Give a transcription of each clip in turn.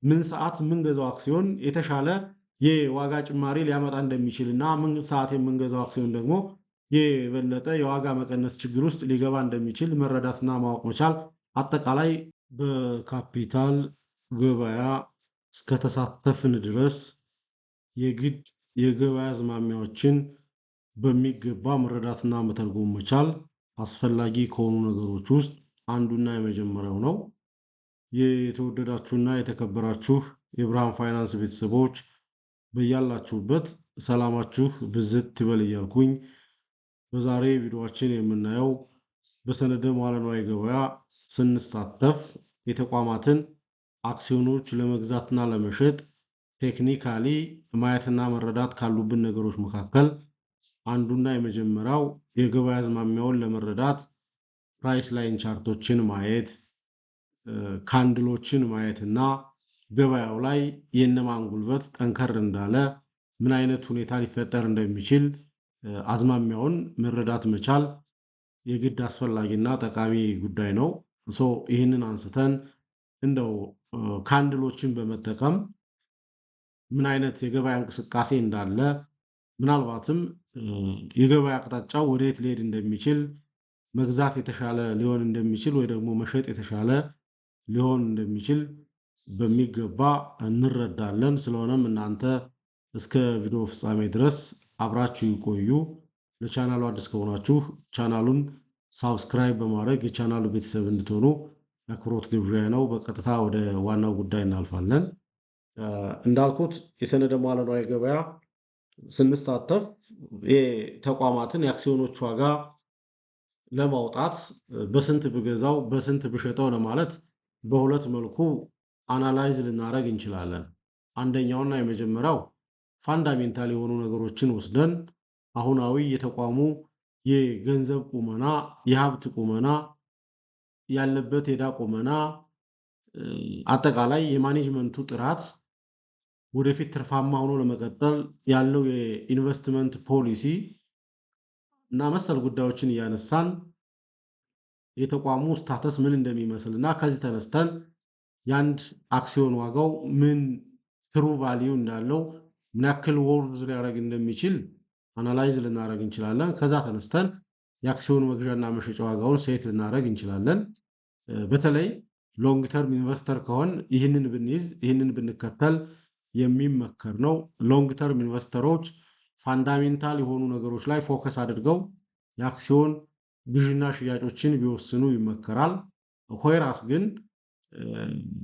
ምን ሰዓት የምንገዛው አክሲዮን የተሻለ የዋጋ ጭማሪ ሊያመጣ እንደሚችልና ምን ሰዓት የምንገዛው አክሲዮን ደግሞ የበለጠ የዋጋ መቀነስ ችግር ውስጥ ሊገባ እንደሚችል መረዳትና ማወቅ መቻል አጠቃላይ በካፒታል ገበያ እስከተሳተፍን ድረስ የግድ የገበያ አዝማሚያዎችን በሚገባ መረዳትና መተርጎም መቻል አስፈላጊ ከሆኑ ነገሮች ውስጥ አንዱና የመጀመሪያው ነው። የተወደዳችሁና የተከበራችሁ የብርሃን ፋይናንስ ቤተሰቦች በያላችሁበት ሰላማችሁ ብዝት ይበል እያልኩኝ በዛሬ ቪዲዮአችን የምናየው በሰነደ መዋዕለ ንዋይ ገበያ ስንሳተፍ የተቋማትን አክሲዮኖች ለመግዛትና ለመሸጥ ቴክኒካሊ ማየትና መረዳት ካሉብን ነገሮች መካከል አንዱና የመጀመሪያው የገበያ አዝማሚያውን ለመረዳት ፕራይስ ላይን ቻርቶችን ማየት፣ ካንድሎችን ማየትና ገበያው ላይ የእነማን ጉልበት ጠንከር እንዳለ ምን አይነት ሁኔታ ሊፈጠር እንደሚችል አዝማሚያውን መረዳት መቻል የግድ አስፈላጊና ጠቃሚ ጉዳይ ነው። ይህንን አንስተን እንደው ካንድሎችን በመጠቀም ምን አይነት የገበያ እንቅስቃሴ እንዳለ ምናልባትም የገበያ አቅጣጫው ወዴት ሊሄድ እንደሚችል መግዛት የተሻለ ሊሆን እንደሚችል ወይ ደግሞ መሸጥ የተሻለ ሊሆን እንደሚችል በሚገባ እንረዳለን። ስለሆነም እናንተ እስከ ቪዲዮ ፍጻሜ ድረስ አብራችሁ ይቆዩ። ለቻናሉ አዲስ ከሆናችሁ ቻናሉን ሳብስክራይብ በማድረግ የቻናሉ ቤተሰብ እንድትሆኑ አክብሮት ግብዣዬ ነው። በቀጥታ ወደ ዋናው ጉዳይ እናልፋለን። እንዳልኩት የሰነደ መዋዕለ ንዋይ ገበያ ስንሳተፍ የተቋማትን የአክሲዮኖች ዋጋ ለማውጣት በስንት ብገዛው በስንት ብሸጠው ለማለት በሁለት መልኩ አናላይዝ ልናደርግ እንችላለን። አንደኛውና የመጀመሪያው ፋንዳሜንታል የሆኑ ነገሮችን ወስደን አሁናዊ የተቋሙ የገንዘብ ቁመና፣ የሀብት ቁመና፣ ያለበት የዕዳ ቁመና፣ አጠቃላይ የማኔጅመንቱ ጥራት፣ ወደፊት ትርፋማ ሆኖ ለመቀጠል ያለው የኢንቨስትመንት ፖሊሲ እና መሰል ጉዳዮችን እያነሳን የተቋሙ ስታተስ ምን እንደሚመስል እና ከዚህ ተነስተን የአንድ አክሲዮን ዋጋው ምን ትሩ ቫሊዩ እንዳለው ምን ያክል ወርዝ ሊያደርግ እንደሚችል አናላይዝ ልናደርግ እንችላለን። ከዛ ተነስተን የአክሲዮን መግዣና መሸጫ ዋጋውን ሴት ልናደርግ እንችላለን። በተለይ ሎንግ ተርም ኢንቨስተር ከሆን ይህንን ብንይዝ ይህንን ብንከተል የሚመከር ነው። ሎንግ ተርም ኢንቨስተሮች ፋንዳሜንታል የሆኑ ነገሮች ላይ ፎከስ አድርገው የአክሲዮን ግዥና ሽያጮችን ቢወስኑ ይመከራል። ሆይራስ ግን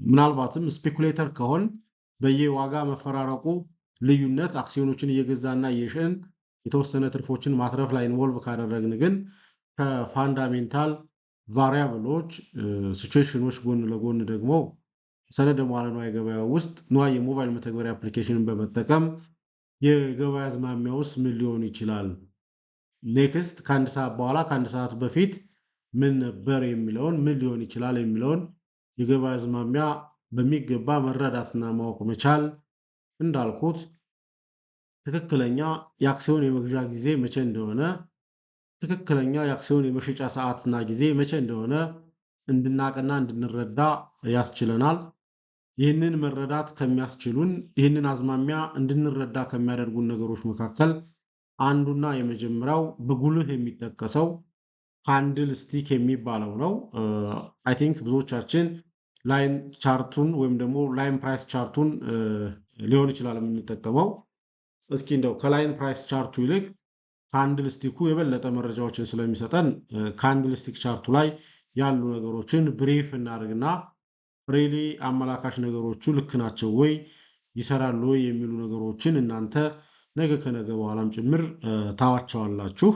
ምናልባትም ስፔኩሌተር ከሆን በየዋጋ መፈራረቁ ልዩነት አክሲዮኖችን እየገዛና እየሸጥን የተወሰነ ትርፎችን ማትረፍ ላይ ኢንቮልቭ ካደረግን ግን ከፋንዳሜንታል ቫሪያብሎች ሲቹዌሽኖች ጎን ለጎን ደግሞ ሰነደ መዋዕለ ንዋይ ገበያ ውስጥ ንዋይ የሞባይል መተግበሪያ አፕሊኬሽንን በመጠቀም የገበያ አዝማሚያ ውስጥ ምን ሊሆን ይችላል፣ ኔክስት ከአንድ ሰዓት በኋላ ከአንድ ሰዓት በፊት ምን ነበር የሚለውን ምን ሊሆን ይችላል የሚለውን የገበያ አዝማሚያ በሚገባ መረዳትና ማወቅ መቻል እንዳልኩት ትክክለኛ የአክሲዮን የመግዣ ጊዜ መቼ እንደሆነ ትክክለኛ የአክሲዮን የመሸጫ ሰዓትና ጊዜ መቼ እንደሆነ እንድናቅና እንድንረዳ ያስችለናል። ይህንን መረዳት ከሚያስችሉን ይህንን አዝማሚያ እንድንረዳ ከሚያደርጉን ነገሮች መካከል አንዱና የመጀመሪያው በጉልህ የሚጠቀሰው ካንድል ስቲክ የሚባለው ነው። አይ ቲንክ ብዙዎቻችን ላይን ቻርቱን ወይም ደግሞ ላይን ፕራይስ ቻርቱን ሊሆን ይችላል የምንጠቀመው። እስኪ እንደው ከላይን ፕራይስ ቻርቱ ይልቅ ካንድል ስቲኩ የበለጠ መረጃዎችን ስለሚሰጠን ካንድል ስቲክ ቻርቱ ላይ ያሉ ነገሮችን ብሪፍ እናደርግና ሪሊ አመላካሽ ነገሮቹ ልክ ናቸው ወይ ይሰራሉ ወይ የሚሉ ነገሮችን እናንተ ነገ ከነገ በኋላም ጭምር ታዋቸዋላችሁ።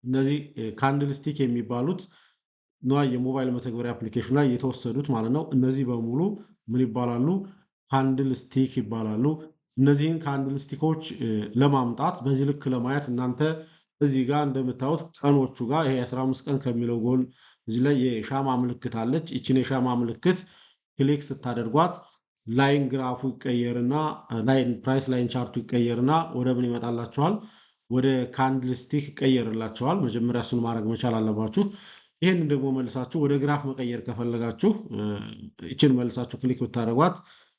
እነዚህ ካንድል ስቲክ የሚባሉት ንዋይ የሞባይል መተግበሪያ አፕሊኬሽን ላይ የተወሰዱት ማለት ነው። እነዚህ በሙሉ ምን ይባላሉ? ካንድል ስቲክ ይባላሉ። እነዚህን ካንድል ስቲኮች ለማምጣት በዚህ ልክ ለማየት እናንተ እዚህ ጋር እንደምታዩት ቀኖቹ ጋር ይሄ 15 ቀን ከሚለው ጎን እዚህ ላይ የሻማ ምልክት አለች። ይችን የሻማ ምልክት ክሊክ ስታደርጓት ላይን ግራፉ ይቀየርና ላይን ፕራይስ ላይን ቻርቱ ይቀየርና ወደ ምን ይመጣላችኋል? ወደ ካንድል ስቲክ ይቀየርላችኋል። መጀመሪያ እሱን ማድረግ መቻል አለባችሁ። ይህንን ደግሞ መልሳችሁ ወደ ግራፍ መቀየር ከፈለጋችሁ ይችን መልሳችሁ ክሊክ ብታደርጓት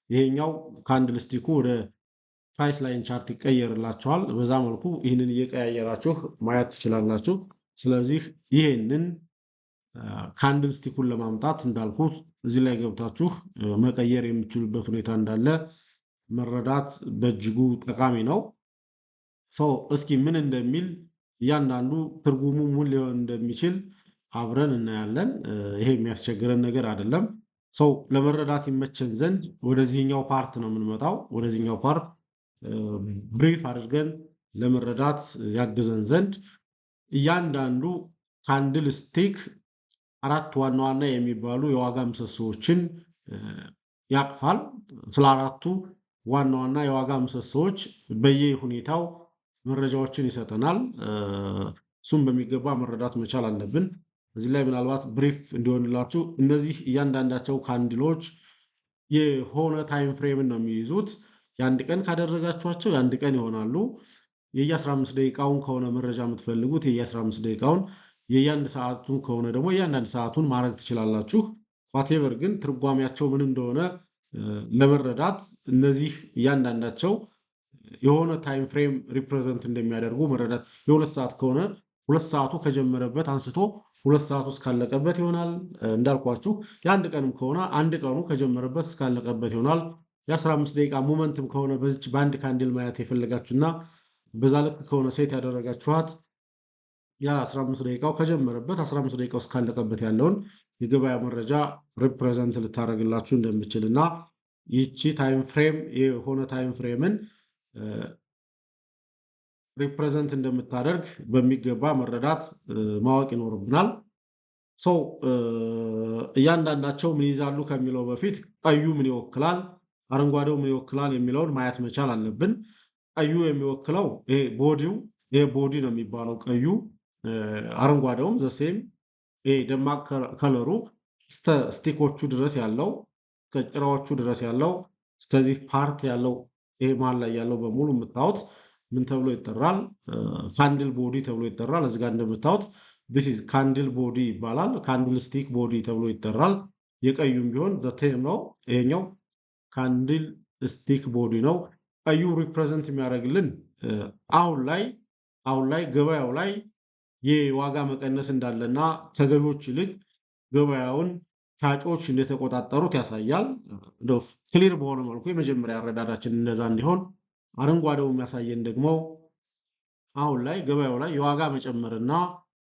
ይሄኛው ካንድል ስቲኩ ወደ ፕራይስ ላይን ቻርት ይቀየርላችኋል። በዛ መልኩ ይህንን እየቀያየራችሁ ማየት ትችላላችሁ። ስለዚህ ይሄንን ካንድል ስቲኩን ለማምጣት እንዳልኩት እዚህ ላይ ገብታችሁ መቀየር የምትችሉበት ሁኔታ እንዳለ መረዳት በእጅጉ ጠቃሚ ነው። እስኪ ምን እንደሚል እያንዳንዱ ትርጉሙ ምን ሊሆን እንደሚችል አብረን እናያለን። ይሄ የሚያስቸግረን ነገር አይደለም። ለመረዳት ይመቸን ዘንድ ወደዚህኛው ፓርት ነው የምንመጣው። ወደዚህኛው ፓርት ብሪፍ አድርገን ለመረዳት ያግዘን ዘንድ እያንዳንዱ ካንድል ስቲክ 4 ዋና ዋና የሚባሉ የዋጋ ምሰሶዎችን ያቅፋል። ስለ 4ቱ ዋና ዋና የዋጋ ምሰሶዎች በየሁኔታው መረጃዎችን ይሰጠናል። እሱም በሚገባ መረዳት መቻል አለብን። እዚህ ላይ ምናልባት ብሪፍ እንዲሆንላችሁ እነዚህ እያንዳንዳቸው ካንድሎች የሆነ ታይም ፍሬምን ነው የሚይዙት። የአንድ ቀን ካደረጋችኋቸው የአንድ ቀን ይሆናሉ። የ15 ደቂቃውን ከሆነ መረጃ የምትፈልጉት የ15 ደቂቃውን፣ የየአንድ ሰዓቱን ከሆነ ደግሞ የአንዳንድ ሰዓቱን ማድረግ ትችላላችሁ። ዋቴቨር ግን ትርጓሜያቸው ምን እንደሆነ ለመረዳት እነዚህ እያንዳንዳቸው የሆነ ታይም ፍሬም ሪፕሬዘንት እንደሚያደርጉ መረዳት። የ2 ሰዓት ከሆነ 2 ሰዓቱ ከጀመረበት አንስቶ 2 ሰዓቱ እስካለቀበት ይሆናል። እንዳልኳችሁ የአንድ ቀንም ከሆነ አንድ ቀኑ ከጀመረበት እስካለቀበት ይሆናል። የ15 ደቂቃ ሞመንትም ከሆነ በዚች በአንድ ካንድል ማየት የፈለጋችሁና በዛ ልክ ከሆነ ሴት ያደረጋችኋት የ15 ደቂቃው ከጀመረበት 15 ደቂቃው እስካለቀበት ያለውን የገበያ መረጃ ሪፕሬዘንት ልታደርግላችሁ እንደምችልና ይቺ ታይም ፍሬም የሆነ ታይም ፍሬምን ሪፕሬዘንት እንደምታደርግ በሚገባ መረዳት ማወቅ ይኖርብናል። እያንዳንዳቸው ምን ይዛሉ ከሚለው በፊት ቀዩ ምን ይወክላል፣ አረንጓዴው ምን ይወክላል የሚለውን ማየት መቻል አለብን። ቀዩ የሚወክለው ይሄ ቦዲ ነው የሚባለው ቀዩ። አረንጓዴውም ዘሴም ይሄ ደማቅ ከለሩ ስቲኮቹ ድረስ ያለው ከጭራዎቹ ድረስ ያለው እስከዚህ ፓርት ያለው ይሄ መሀል ላይ ያለው በሙሉ የምታዩት ምን ተብሎ ይጠራል? ካንድል ቦዲ ተብሎ ይጠራል። እዚህ ጋር እንደምታዩት this is ካንድል ቦዲ ይባላል። ካንድል ስቲክ ቦዲ ተብሎ ይጠራል። የቀዩም ቢሆን ዘቴም ነው። ይሄኛው ካንድል ስቲክ ቦዲ ነው። ቀዩ ሪፕሬዘንት የሚያደርግልን አሁን ላይ ገበያው ላይ የዋጋ መቀነስ እንዳለና ከገዦች ይልቅ ገበያውን ሻጮች እንደተቆጣጠሩት ያሳያል። ክሊር በሆነ መልኩ የመጀመሪያ አረዳዳችን እንደዛ እንዲሆን፣ አረንጓዴው የሚያሳየን ደግሞ አሁን ላይ ገበያው ላይ የዋጋ መጨመርና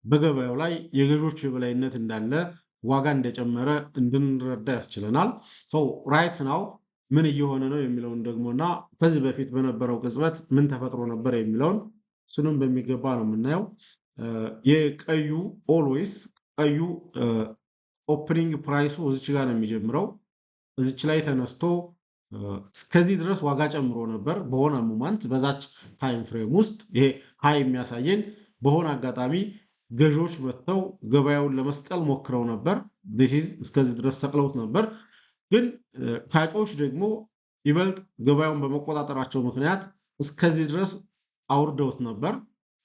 በገበያው ላይ የገዦች የበላይነት እንዳለ ዋጋ እንደጨመረ እንድንረዳ ያስችለናል። ራይት ናው ምን እየሆነ ነው የሚለውን ደግሞና ከዚህ በፊት በነበረው ቅጽበት ምን ተፈጥሮ ነበር የሚለውን እሱንም በሚገባ ነው የምናየው። የቀዩ ኦልዌይስ ቀዩ ኦፕኒንግ ፕራይሱ እዚች ጋር ነው የሚጀምረው። እዚች ላይ ተነስቶ እስከዚህ ድረስ ዋጋ ጨምሮ ነበር በሆነ ሞመንት በዛች ታይም ፍሬም ውስጥ። ይሄ ሃይ የሚያሳየን በሆነ አጋጣሚ ገዢዎች መጥተው ገበያውን ለመስቀል ሞክረው ነበር። እስከዚህ ድረስ ሰቅለውት ነበር። ግን ሻጮች ደግሞ ይበልጥ ገበያውን በመቆጣጠራቸው ምክንያት እስከዚህ ድረስ አውርደውት ነበር።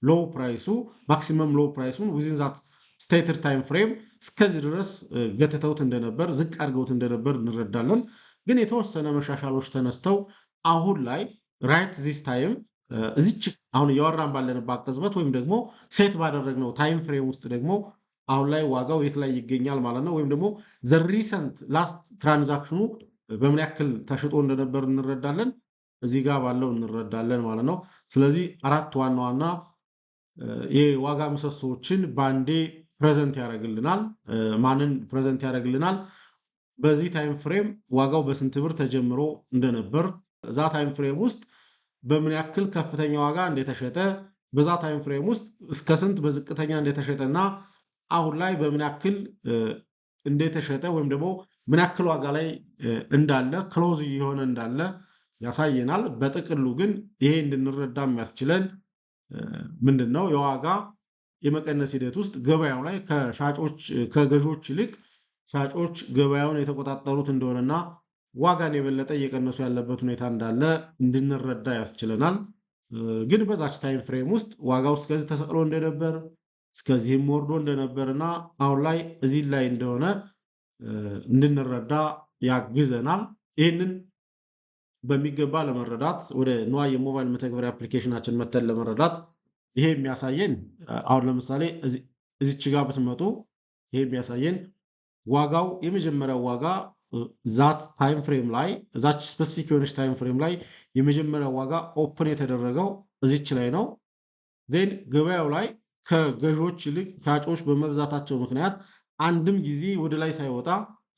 ሎው ፕራይሱ ማክሲመም ሎው ፕራይሱን ዊዝን ዛት ስቴትድ ታይም ፍሬም እስከዚህ ድረስ ገትተውት እንደነበር፣ ዝቅ አድርገውት እንደነበር እንረዳለን። ግን የተወሰነ መሻሻሎች ተነስተው አሁን ላይ ራይት ዚስ ታይም እዚች አሁን እያወራን ባለንባት ቅጽበት ወይም ደግሞ ሴት ባደረግነው ታይም ፍሬም ውስጥ ደግሞ አሁን ላይ ዋጋው የት ላይ ይገኛል ማለት ነው። ወይም ደግሞ ዘ ሪሰንት ላስት ትራንዛክሽኑ በምን ያክል ተሽጦ እንደነበር እንረዳለን። እዚህ ጋር ባለው እንረዳለን ማለት ነው። ስለዚህ 4 ዋና ዋና የዋጋ ምሰሶዎችን በአንዴ ፕሬዘንት ያደርግልናል። ማንን ፕሬዘንት ያደርግልናል? በዚህ ታይም ፍሬም ዋጋው በስንት ብር ተጀምሮ እንደነበር፣ እዛ ታይም ፍሬም ውስጥ በምን ያክል ከፍተኛ ዋጋ እንደተሸጠ፣ በዛ ታይም ፍሬም ውስጥ እስከ ስንት በዝቅተኛ እንደተሸጠና አሁን ላይ በምን ያክል እንደተሸጠ ወይም ደግሞ ምን ያክል ዋጋ ላይ እንዳለ ክሎዝ እየሆነ እንዳለ ያሳየናል። በጥቅሉ ግን ይሄ እንድንረዳ የሚያስችለን ምንድነው? የዋጋ የመቀነስ ሂደት ውስጥ ገበያው ላይ ከገዦች ይልቅ ሻጮች ገበያውን የተቆጣጠሩት እንደሆነና ዋጋን የበለጠ እየቀነሱ ያለበት ሁኔታ እንዳለ እንድንረዳ ያስችለናል። ግን በዛች ታይም ፍሬም ውስጥ ዋጋው እስከዚህ ተሰቅሎ እንደነበር እስከዚህም ወርዶ እንደነበርና አሁን ላይ እዚህ ላይ እንደሆነ እንድንረዳ ያግዘናል። ይህንን በሚገባ ለመረዳት ወደ ንዋይ የሞባይል መተግበሪያ አፕሊኬሽናችን መተን ለመረዳት ይሄ የሚያሳየን አሁን ለምሳሌ እዚች ጋር ብትመጡ ይሄ የሚያሳየን ዋጋው የመጀመሪያው ዋጋ ዛት ታይም ፍሬም ላይ እዛች ስፔሲፊክ የሆነች ታይም ፍሬም ላይ የመጀመሪያው ዋጋ ኦፕን የተደረገው እዚች ላይ ነው። ዜን ገበያው ላይ ከገዢዎች ይልቅ ሻጮች በመብዛታቸው ምክንያት አንድም ጊዜ ወደ ላይ ሳይወጣ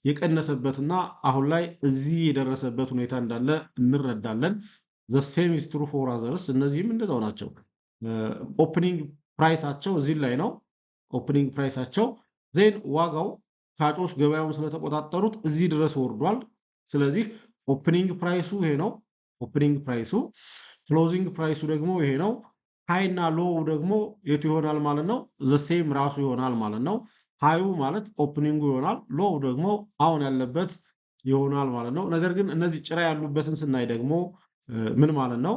የቀነሰበትና አሁን ላይ እዚህ የደረሰበት ሁኔታ እንዳለ እንረዳለን። ዘ ሴም ኢዝ ትሩ ፎር አዘርስ እነዚህም እንደዛው ናቸው። ኦፕኒንግ ፕራይሳቸው እዚህ ላይ ነው። ኦፕኒንግ ፕራይሳቸው ዜን ዋጋው ሻጮች ገበያውን ስለተቆጣጠሩት እዚህ ድረስ ወርዷል። ስለዚህ ኦፕኒንግ ፕራይሱ ይሄ ነው። ኦፕኒንግ ፕራይሱ ክሎዚንግ ፕራይሱ ደግሞ ይሄ ነው። ሃይ እና ሎው ደግሞ የቱ ይሆናል ማለት ነው? ዘሴም ራሱ ይሆናል ማለት ነው። ሃዩ ማለት ኦፕኒንጉ ይሆናል፣ ሎው ደግሞ አሁን ያለበት ይሆናል ማለት ነው። ነገር ግን እነዚህ ጭራ ያሉበትን ስናይ ደግሞ ምን ማለት ነው?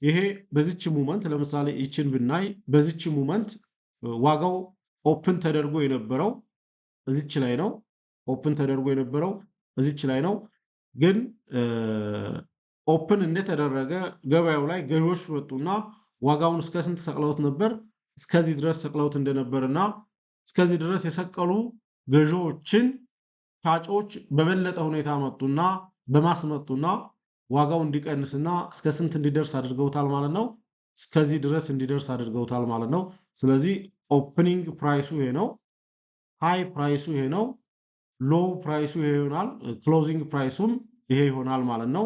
ይሄ በዚች ሙመንት ለምሳሌ ይችን ብናይ በዚች ሙመንት ዋጋው ኦፕን ተደርጎ የነበረው እዚች ላይ ነው። ኦፕን ተደርጎ የነበረው እዚች ላይ ነው። ግን ኦፕን እንደተደረገ ገበያው ላይ ገዢዎች መጡና ዋጋውን እስከ ስንት ሰቅለውት ነበር? እስከዚህ ድረስ ሰቅለውት እንደነበርና እስከዚህ ድረስ የሰቀሉ ገዢዎችን ሻጮች በበለጠ ሁኔታ መጡና በማስመጡና ዋጋው እንዲቀንስና እስከ ስንት እንዲደርስ አድርገውታል ማለት ነው። እስከዚህ ድረስ እንዲደርስ አድርገውታል ማለት ነው። ስለዚህ ኦፕኒንግ ፕራይሱ ይሄ ነው። ሃይ ፕራይሱ ይሄ ነው። ሎው ፕራይሱ ይሄ ይሆናል። ክሎዚንግ ፕራይሱም ይሄ ይሆናል ማለት ነው።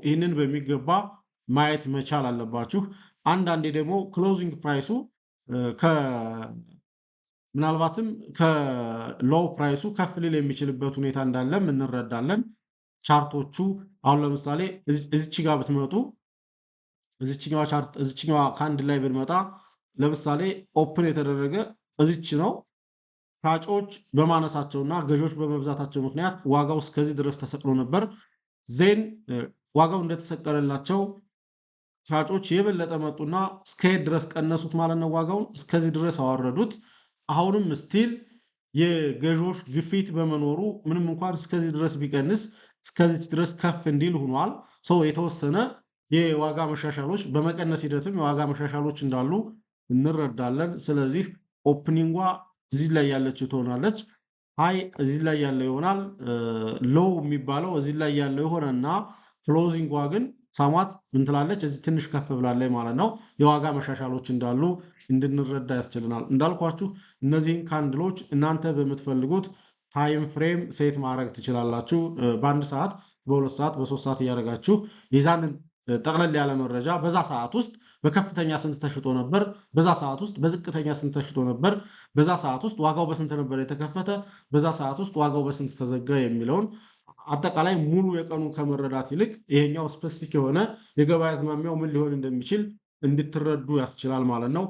ይህንን በሚገባ ማየት መቻል አለባችሁ። አንዳንዴ ደግሞ ክሎዚንግ ፕራይሱ ምናልባትም ከሎው ፕራይሱ ከፍ ሊል የሚችልበት ሁኔታ እንዳለም እንረዳለን። ቻርቶቹ አሁን ለምሳሌ እዚች ጋር ብትመጡ እዚችኛዋ ከአንድ ላይ ብንመጣ ለምሳሌ ኦፕን የተደረገ እዚች ነው። ሻጮች በማነሳቸውና ገዢዎች በመብዛታቸው ምክንያት ዋጋው እስከዚህ ድረስ ተሰቅሎ ነበር። ዜን ዋጋው እንደተሰቀለላቸው ሻጮች የበለጠ መጡና እስከየት ድረስ ቀነሱት ማለት ነው። ዋጋውን እስከዚህ ድረስ አወረዱት። አሁንም ስቲል የገዢዎች ግፊት በመኖሩ ምንም እንኳን እስከዚህ ድረስ ቢቀንስ እስከዚህ ድረስ ከፍ እንዲል ሆኗል። የተወሰነ የዋጋ መሻሻሎች በመቀነስ ሂደትም የዋጋ መሻሻሎች እንዳሉ እንረዳለን። ስለዚህ ኦፕኒንጓ እዚህ ላይ ያለችው ትሆናለች። ሃይ እዚህ ላይ ያለው ይሆናል። ሎው የሚባለው እዚህ ላይ ያለው ይሆነና ክሎዚንጓ ግን ሳሟት ምን ትላለች? እዚህ ትንሽ ከፍ ብላለች ማለት ነው። የዋጋ መሻሻሎች እንዳሉ እንድንረዳ ያስችልናል። እንዳልኳችሁ እነዚህን ካንድሎች እናንተ በምትፈልጉት ታይም ፍሬም ሴት ማድረግ ትችላላችሁ። በአንድ ሰዓት፣ በሁለት ሰዓት፣ በሶስት ሰዓት እያደረጋችሁ የዛንን ጠቅለል ያለ መረጃ በዛ ሰዓት ውስጥ በከፍተኛ ስንት ተሽጦ ነበር፣ በዛ ሰዓት ውስጥ በዝቅተኛ ስንት ተሽጦ ነበር፣ በዛ ሰዓት ውስጥ ዋጋው በስንት ነበር የተከፈተ፣ በዛ ሰዓት ውስጥ ዋጋው በስንት ተዘጋ የሚለውን አጠቃላይ ሙሉ የቀኑ ከመረዳት ይልቅ ይሄኛው ስፔሲፊክ የሆነ የገበያ አዝማሚያው ምን ሊሆን እንደሚችል እንድትረዱ ያስችላል ማለት ነው።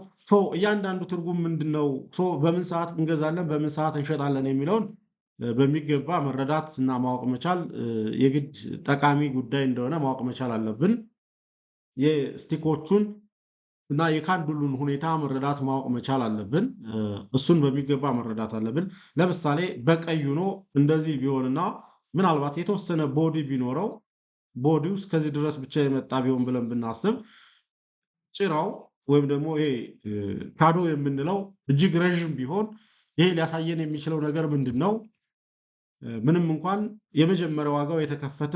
እያንዳንዱ ትርጉም ምንድነው? በምን ሰዓት እንገዛለን፣ በምን ሰዓት እንሸጣለን የሚለውን በሚገባ መረዳት እና ማወቅ መቻል የግድ ጠቃሚ ጉዳይ እንደሆነ ማወቅ መቻል አለብን። የስቲኮቹን እና የካንድሉን ሁኔታ መረዳት ማወቅ መቻል አለብን። እሱን በሚገባ መረዳት አለብን። ለምሳሌ በቀይ ሆኖ እንደዚህ ቢሆንና ምናልባት የተወሰነ ቦዲ ቢኖረው ቦዲው እስከዚህ ድረስ ብቻ የመጣ ቢሆን ብለን ብናስብ ጭራው ወይም ደግሞ ይሄ ሻዶ የምንለው እጅግ ረዥም ቢሆን ይሄ ሊያሳየን የሚችለው ነገር ምንድን ነው? ምንም እንኳን የመጀመሪያ ዋጋው የተከፈተ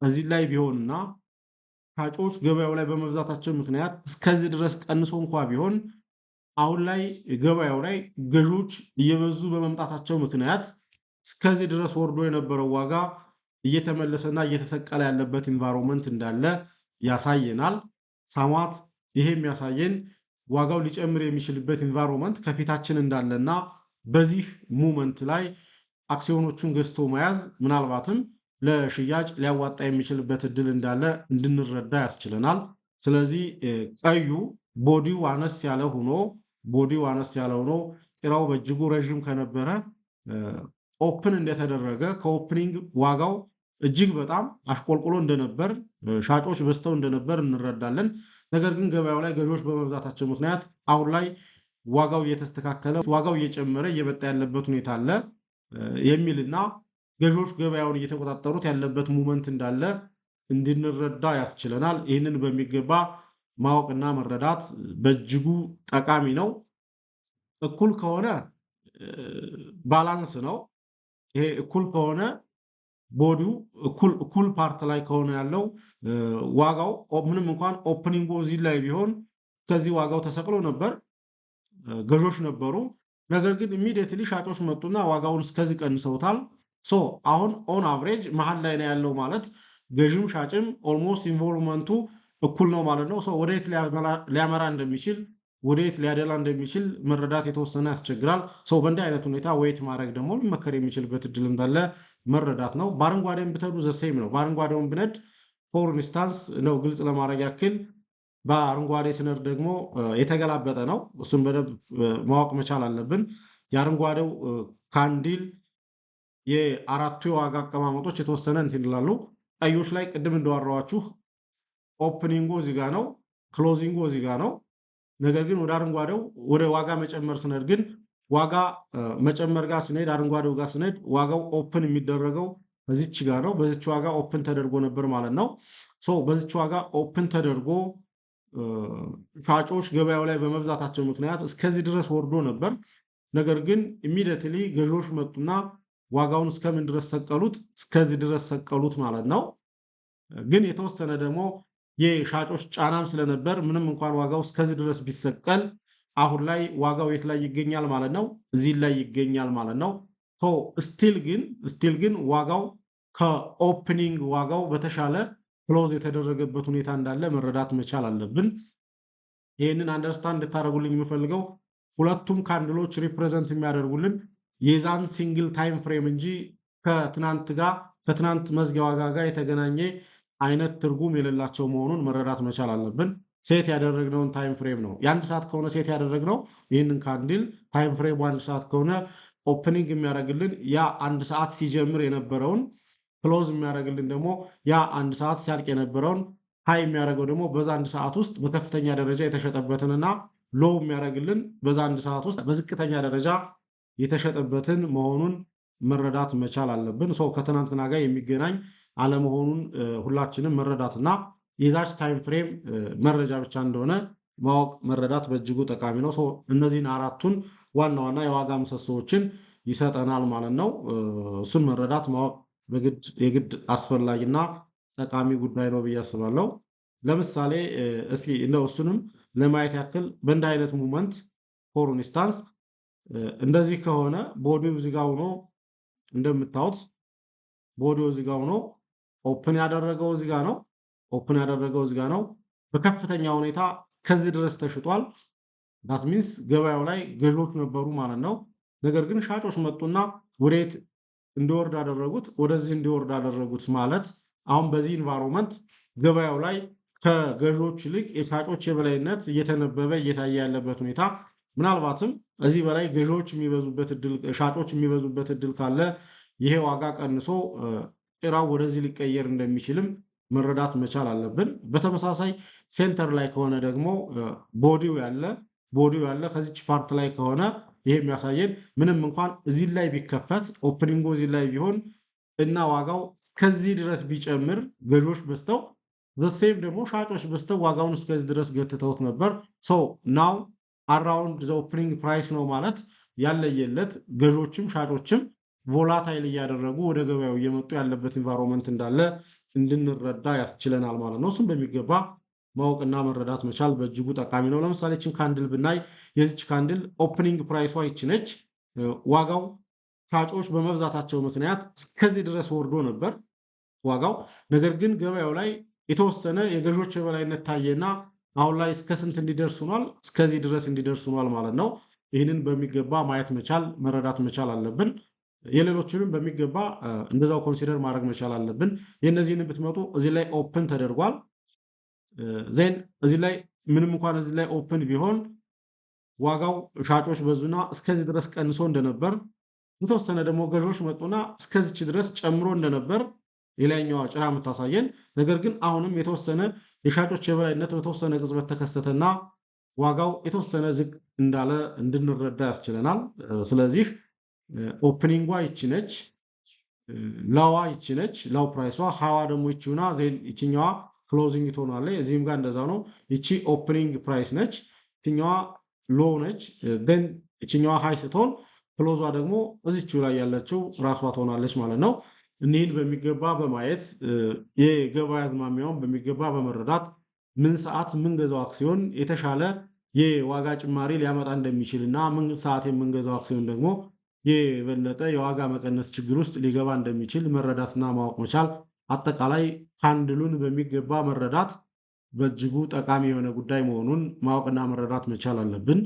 እዚህ ላይ ቢሆንና ሻጮች ገበያው ላይ በመብዛታቸው ምክንያት እስከዚህ ድረስ ቀንሶ እንኳ ቢሆን አሁን ላይ ገበያው ላይ ገዢዎች እየበዙ በመምጣታቸው ምክንያት እስከዚህ ድረስ ወርዶ የነበረው ዋጋ እየተመለሰና እየተሰቀለ ያለበት ኢንቫይሮንመንት እንዳለ ያሳየናል። ሳሟት ይሄ የሚያሳየን ዋጋው ሊጨምር የሚችልበት ኢንቫይሮንመንት ከፊታችን እንዳለና በዚህ ሙመንት ላይ አክሲዮኖቹን ገዝቶ መያዝ ምናልባትም ለሽያጭ ሊያዋጣ የሚችልበት እድል እንዳለ እንድንረዳ ያስችለናል። ስለዚህ ቀዩ ቦዲው አነስ ያለ ሆኖ ጭራው በእጅጉ ረዥም ከነበረ ኦፕን እንደተደረገ ከኦፕኒንግ ዋጋው እጅግ በጣም አሽቆልቁሎ እንደነበር ሻጮች በዝተው እንደነበር እንረዳለን። ነገር ግን ገበያው ላይ ገዢዎች በመብዛታቸው ምክንያት አሁን ላይ ዋጋው እየተስተካከለ ዋጋው እየጨመረ እየመጣ ያለበት ሁኔታ አለ የሚልና ገዢዎች ገበያውን እየተቆጣጠሩት ያለበት ሙመንት እንዳለ እንድንረዳ ያስችለናል። ይህንን በሚገባ ማወቅና መረዳት በእጅጉ ጠቃሚ ነው። እኩል ከሆነ ባላንስ ነው። ይሄ እኩል ከሆነ ቦዲው እኩል ፓርት ላይ ከሆነ ያለው ዋጋው ምንም እንኳን ኦፕኒንግ እዚህ ላይ ቢሆን ከዚህ ዋጋው ተሰቅሎ ነበር፣ ገዦች ነበሩ። ነገር ግን ኢሚዲየትሊ ሻጮች መጡና ዋጋውን እስከዚህ ቀንሰውታል። ሶ አሁን ኦን አቨሬጅ መሀል ላይ ነው ያለው ማለት ገዥም ሻጭም ኦልሞስት ኢንቮልቭመንቱ እኩል ነው ማለት ነው። ሶ ወደየት ሊያመራ እንደሚችል ወደየት ሊያደላ እንደሚችል መረዳት የተወሰነ ያስቸግራል። ሰው በእንዲህ አይነት ሁኔታ ዌይት ማድረግ ደግሞ ሊመከር የሚችልበት እድል እንዳለ መረዳት ነው። በአረንጓዴም ብትሄዱ ዘሴም ነው። በአረንጓዴውን ብነድ ፎር ኢንስታንስ ነው ግልጽ ለማድረግ ያክል በአረንጓዴ ስነድ ደግሞ የተገላበጠ ነው። እሱን በደንብ ማወቅ መቻል አለብን። የአረንጓዴው ካንዲል የአራቱ የዋጋ አቀማመጦች የተወሰነ እንትን ይላሉ። ቀዮች ላይ ቅድም እንደዋራዋችሁ ኦፕኒንጎ እዚጋ ነው፣ ክሎዚንጎ እዚጋ ነው። ነገር ግን ወደ አረንጓዴው ወደ ዋጋ መጨመር ስንሄድ ግን ዋጋ መጨመር ጋር ስንሄድ አረንጓዴው ጋር ስንሄድ ዋጋው ኦፕን የሚደረገው በዚች ጋር ነው። በዚች ዋጋ ኦፕን ተደርጎ ነበር ማለት ነው። ሶ በዚች ዋጋ ኦፕን ተደርጎ ሻጮች ገበያው ላይ በመብዛታቸው ምክንያት እስከዚህ ድረስ ወርዶ ነበር። ነገር ግን ኢሚዲየትሊ ገዢዎች መጡና ዋጋውን እስከምን ድረስ ሰቀሉት? እስከዚህ ድረስ ሰቀሉት ማለት ነው። ግን የተወሰነ ደግሞ የሻጮች ጫናም ስለነበር ምንም እንኳን ዋጋው እስከዚህ ድረስ ቢሰቀል አሁን ላይ ዋጋው የት ላይ ይገኛል ማለት ነው? እዚህ ላይ ይገኛል ማለት ነው። ስቲል ግን ዋጋው ከኦፕኒንግ ዋጋው በተሻለ ክሎዝ የተደረገበት ሁኔታ እንዳለ መረዳት መቻል አለብን። ይህንን አንደርስታንድ እንድታደርጉልኝ የምፈልገው ሁለቱም ካንድሎች ሪፕሬዘንት የሚያደርጉልን የዛን ሲንግል ታይም ፍሬም እንጂ ከትናንት መዝጊያ ዋጋ ጋር የተገናኘ አይነት ትርጉም የሌላቸው መሆኑን መረዳት መቻል አለብን። ሴት ያደረግነውን ታይም ፍሬም ነው። የአንድ ሰዓት ከሆነ ሴት ያደረግነው ይህንን ካንድል ታይም ፍሬም አንድ ሰዓት ከሆነ ኦፕኒንግ የሚያደርግልን ያ አንድ ሰዓት ሲጀምር የነበረውን፣ ክሎዝ የሚያደርግልን ደግሞ ያ አንድ ሰዓት ሲያልቅ የነበረውን፣ ሃይ የሚያደርገው ደግሞ በዛ አንድ ሰዓት ውስጥ በከፍተኛ ደረጃ የተሸጠበትንና ሎው የሚያደርግልን በዛ አንድ ሰዓት ውስጥ በዝቅተኛ ደረጃ የተሸጠበትን መሆኑን መረዳት መቻል አለብን። ሰው ከትናንትና ጋር የሚገናኝ አለመሆኑን ሁላችንም መረዳትና የዛች ታይም ፍሬም መረጃ ብቻ እንደሆነ ማወቅ መረዳት በእጅጉ ጠቃሚ ነው። እነዚህን አራቱን ዋና ዋና የዋጋ ምሰሶዎችን ይሰጠናል ማለት ነው። እሱን መረዳት ማወቅ የግድ አስፈላጊና ጠቃሚ ጉዳይ ነው ብዬ አስባለሁ። ለምሳሌ እስኪ እንደው እሱንም ለማየት ያክል በእንደ አይነት ሙመንት ፎር ኢንስታንስ እንደዚህ ከሆነ ቦዲው እዚህ ጋር ሆኖ እንደምታዩት ቦዲው እዚህ ጋር ሆኖ ኦፕን ያደረገው እዚህ ጋር ነው። ኦፕን ያደረገው እዚህ ጋር ነው። በከፍተኛ ሁኔታ ከዚህ ድረስ ተሽጧል። ዳት ሚንስ ገበያው ላይ ገዢዎች ነበሩ ማለት ነው። ነገር ግን ሻጮች መጡና ወዴት እንዲወርድ አደረጉት? ወደዚህ እንዲወርድ አደረጉት ማለት አሁን በዚህ ኢንቫይሮንመንት ገበያው ላይ ከገዢዎች ይልቅ የሻጮች የበላይነት እየተነበበ እየታየ ያለበት ሁኔታ ምናልባትም እዚህ በላይ ገዢዎች የሚበዙበት እድል ሻጮች የሚበዙበት እድል ካለ ይሄ ዋጋ ቀንሶ ጭራው ወደዚህ ሊቀየር እንደሚችልም መረዳት መቻል አለብን። በተመሳሳይ ሴንተር ላይ ከሆነ ደግሞ ቦዲው ያለ ከዚች ፓርት ላይ ከሆነ ይሄ የሚያሳየን ምንም እንኳን እዚህ ላይ ቢከፈት ኦፕኒንጎ እዚህ ላይ ቢሆን እና ዋጋው ከዚህ ድረስ ቢጨምር ገዢዎች በዝተው ዘሴም ደግሞ ሻጮች በዝተው ዋጋውን እስከዚህ ድረስ ገትተውት ነበር። ናው አራውንድ ዘ ኦፕኒንግ ፕራይስ ነው ማለት ያለየለት ገዢዎችም ሻጮችም ቮላታይል እያደረጉ ወደ ገበያው እየመጡ ያለበት ኢንቫይሮንመንት እንዳለ እንድንረዳ ያስችለናል ማለት ነው። እሱም በሚገባ ማወቅና መረዳት መቻል በእጅጉ ጠቃሚ ነው። ለምሳሌ ይችን ካንድል ብናይ የዚች ካንድል ኦፕኒንግ ፕራይሷ ይች ነች። ዋጋው ሻጮች በመብዛታቸው ምክንያት እስከዚህ ድረስ ወርዶ ነበር ዋጋው። ነገር ግን ገበያው ላይ የተወሰነ የገዢዎች የበላይነት ታየና አሁን ላይ እስከ ስንት እንዲደርስ ሆኗል? እስከዚህ ድረስ እንዲደርስ ሆኗል ማለት ነው። ይህንን በሚገባ ማየት መቻል መረዳት መቻል አለብን። የሌሎችንም በሚገባ እንደዛው ኮንሲደር ማድረግ መቻል አለብን። የእነዚህን ብትመጡ እዚህ ላይ ኦፕን ተደርጓል። ዜን እዚህ ላይ ምንም እንኳን እዚህ ላይ ኦፕን ቢሆን ዋጋው ሻጮች በዙና እስከዚህ ድረስ ቀንሶ እንደነበር፣ የተወሰነ ደግሞ ገዢዎች መጡና እስከዚች ድረስ ጨምሮ እንደነበር የላይኛዋ ጭራ የምታሳየን። ነገር ግን አሁንም የተወሰነ የሻጮች የበላይነት በተወሰነ ቅጽበት ተከሰተና ዋጋው የተወሰነ ዝቅ እንዳለ እንድንረዳ ያስችለናል። ስለዚህ ኦፕኒንጓ ይቺ ነች። ላዋ ይቺ ነች፣ ላው ፕራይሷ። ሃዋ ደግሞ ይቺውና ዜን ይችኛዋ ክሎዚንግ ትሆናለች። እዚህም ጋር እንደዛ ነው። ይቺ ኦፕኒንግ ፕራይስ ነች፣ ይችኛዋ ሎ ነች። ን ይችኛዋ ሃይ ስትሆን ክሎዟ ደግሞ እዚችው ላይ ያለችው ራሷ ትሆናለች ማለት ነው። እኒህን በሚገባ በማየት የገበያ አዝማሚያውን በሚገባ በመረዳት ምን ሰዓት የምንገዛው አክሲዮን የተሻለ የዋጋ ጭማሪ ሊያመጣ እንደሚችል እና ምን ሰዓት የምንገዛው አክሲዮን ደግሞ የበለጠ የዋጋ መቀነስ ችግር ውስጥ ሊገባ እንደሚችል መረዳትና ማወቅ መቻል፣ አጠቃላይ ሃንድሉን በሚገባ መረዳት በእጅጉ ጠቃሚ የሆነ ጉዳይ መሆኑን ማወቅና መረዳት መቻል አለብን።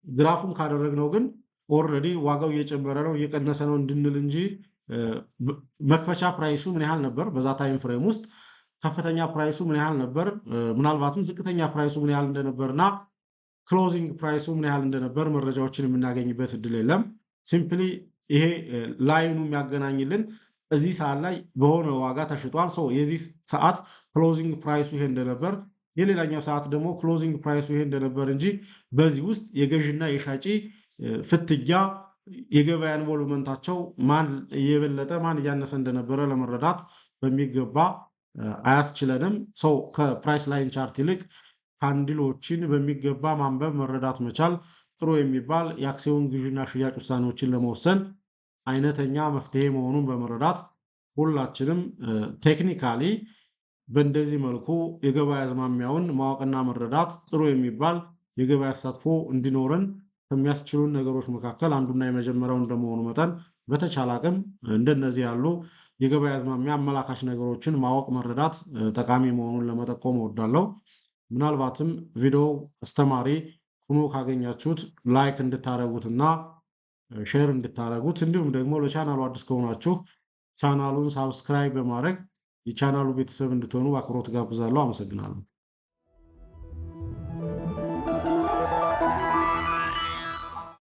ግራፉን ካደረግነው ግን ኦልሬዲ ዋጋው እየጨመረ ነው እየቀነሰ ነው እንድንል እንጂ መክፈቻ ፕራይሱ ምን ያህል ነበር፣ በዛ ታይም ፍሬም ውስጥ ከፍተኛ ፕራይሱ ምን ያህል ነበር፣ ምናልባትም ዝቅተኛ ፕራይሱ ምን ያህል እንደነበርና ክሎዚንግ ፕራይሱ ምን ያህል እንደነበር መረጃዎችን የምናገኝበት እድል የለም። ሲምፕሊ ይሄ ላይኑ የሚያገናኝልን እዚህ ሰዓት ላይ በሆነ ዋጋ ተሽጧል። የዚህ ሰዓት ክሎዚንግ ፕራይሱ ይሄ እንደነበር፣ የሌላኛው ሰዓት ደግሞ ክሎዚንግ ፕራይሱ ይሄ እንደነበር እንጂ በዚህ ውስጥ የገዥና የሻጪ ፍትጊያ የገበያ ኢንቮልቭመንታቸው ማን እየበለጠ ማን እያነሰ እንደነበረ ለመረዳት በሚገባ አያስችለንም። ከፕራይስ ላይን ቻርት ይልቅ ሃንድሎችን በሚገባ ማንበብ መረዳት መቻል ጥሩ የሚባል የአክሲዮን ግዥና ሽያጭ ውሳኔዎችን ለመወሰን አይነተኛ መፍትሄ መሆኑን በመረዳት ሁላችንም ቴክኒካሊ በእንደዚህ መልኩ የገበያ አዝማሚያውን ማወቅና መረዳት ጥሩ የሚባል የገበያ ተሳትፎ እንዲኖረን ከሚያስችሉን ነገሮች መካከል አንዱና የመጀመሪያው እንደመሆኑ መጠን በተቻለ አቅም እንደነዚህ ያሉ የገበያ አዝማሚያ አመላካች ነገሮችን ማወቅ መረዳት ጠቃሚ መሆኑን ለመጠቆም እወዳለሁ። ምናልባትም ቪዲዮ አስተማሪ ሆኖ ካገኛችሁት ላይክ እንድታደርጉትና ሼር እንድታደርጉት እንዲሁም ደግሞ ለቻናሉ አዲስ ከሆናችሁ ቻናሉን ሳብስክራይብ በማድረግ የቻናሉ ቤተሰብ እንድትሆኑ በአክብሮት ጋብዛለሁ። አመሰግናለሁ።